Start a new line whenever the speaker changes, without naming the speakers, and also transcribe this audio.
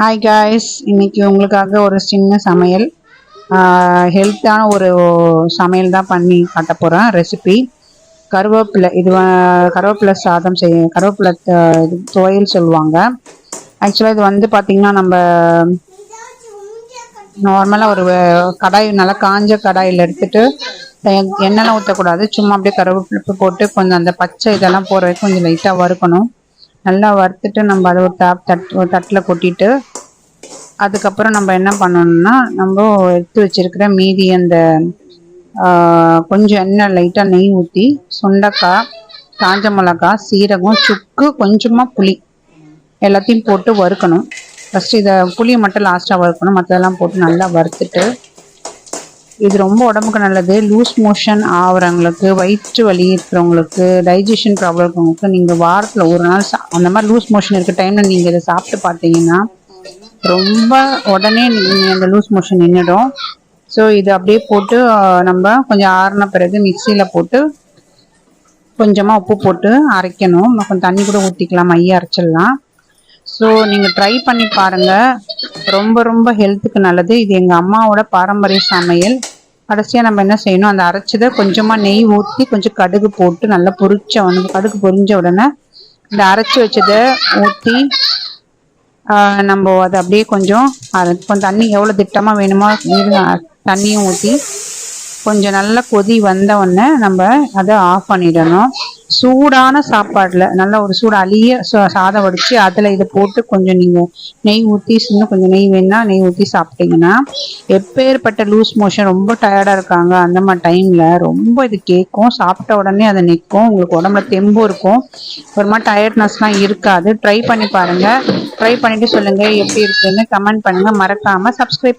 Hi guys, இன்னைக்கு உங்களுக்காக ஒரு சின்ன சமையல், ஹெல்த்தான ஒரு சமையல் தான் பண்ணி காட்ட போகிறேன். ரெசிபி கருவேப்பிலை. இது கருவேப்பிலை சாதம் கருவேப்பிலை துவையல் சொல்லுவாங்க. ஆக்சுவலாக இது வந்து பார்த்திங்கன்னா, நம்ம நார்மலாக ஒரு கடாய், நல்லா காஞ்ச கடாயில் எடுத்துட்டு எண்ணெய்லாம் ஊற்றக்கூடாது. சும்மா அப்படியே கருவேப்பிலை போட்டு கொஞ்சம் அந்த பச்சை இதெல்லாம் போகிற வரைக்கும் கொஞ்சம் லைட்டாக வறுக்கணும். நல்லா வறுத்துட்டு நம்ம அதை ஒரு தட்டில் கொட்டிட்டு, அதுக்கப்புறம் நம்ம என்ன பண்ணணும்னா, நம்ம எடுத்து வச்சிருக்கிற மீதி அந்த கொஞ்சம் எண்ணெய் லைட்டாக நெய் ஊற்றி சுண்டைக்காய், காஞ்ச மிளகாய், சீரகம், சுக்கு, கொஞ்சமாக புளி எல்லாத்தையும் போட்டு வறுக்கணும். ஃபஸ்ட்டு இதை புளியை மட்டும் லாஸ்ட்டாக வறுக்கணும். மற்றதெல்லாம் போட்டு நல்லா வறுத்துட்டு, இது ரொம்ப உடம்புக்கு நல்லது. லூஸ் மோஷன் ஆகிறவங்களுக்கு, வயிற்று வலி இருக்கிறவங்களுக்கு, டைஜஷன் ப்ராப்ளம் இருக்கிறவங்களுக்கு நீங்கள் வாரத்தில் ஒரு நாள் அந்த மாதிரி லூஸ் மோஷன் இருக்க டைமில் நீங்கள் இதை சாப்பிட்டு பார்த்தீங்கன்னா ரொம்ப உடனே நீங்கள் அந்த லூஸ் மோஷன் நின்றுடும். ஸோ இது அப்படியே போட்டு நம்ம கொஞ்சம் ஆறின பிறகு மிக்சியில் போட்டு கொஞ்சமாக உப்பு போட்டு அரைக்கணும். கொஞ்சம் தண்ணி கூட ஊற்றிக்கலாம், மைய அரைச்சிடலாம். ஸோ நீங்கள் ட்ரை பண்ணி பாருங்கள், ரொம்ப ரொம்ப ஹெல்த்துக்கு நல்லது. இது எங்கள் அம்மாவோட பாரம்பரிய சமையல். கடைசியாக நம்ம என்ன செய்யணும், அந்த அரைச்சதை கொஞ்சமாக நெய் ஊற்றி கொஞ்சம் கடுகு போட்டு நல்லா கடுகு பொரிஞ்ச உடனே இந்த அரைச்சி வச்சதை ஊற்றி நம்ம அதை அப்படியே கொஞ்சம் தண்ணி எவ்வளோ திட்டமாக வேணுமோ தண்ணியும் ஊற்றி கொஞ்சம் நல்லா கொதி வந்த உடனே நம்ம அதை ஆஃப் பண்ணிடணும். சூடான சாப்பாடில் நல்லா ஒரு சூடு அழிய சாதம் வடித்து அதில் இதை போட்டு கொஞ்சம் நீங்கள் நெய் ஊற்றி, இன்னும் கொஞ்சம் நெய் வேணுன்னா நெய் ஊற்றி சாப்பிட்டீங்கன்னா, எப்பேற்பட்ட லூஸ் மோஷன் ரொம்ப டயர்டாக இருக்காங்க அந்த மாதிரி டைமில் ரொம்ப இது கேட்கும். சாப்பிட்ட உடனே அதை நிற்கும், உங்களுக்கு உடம்புல தெம்பும் இருக்கும், ஒரு மாதிரி டயர்ட்னஸ்லாம் இருக்காது. ட்ரை பண்ணி பாருங்கள். ட்ரை பண்ணிவிட்டு சொல்லுங்கள் எப்படி இருக்குன்னு கமெண்ட் பண்ணுங்கள். மறக்காமல் சப்ஸ்கிரைப்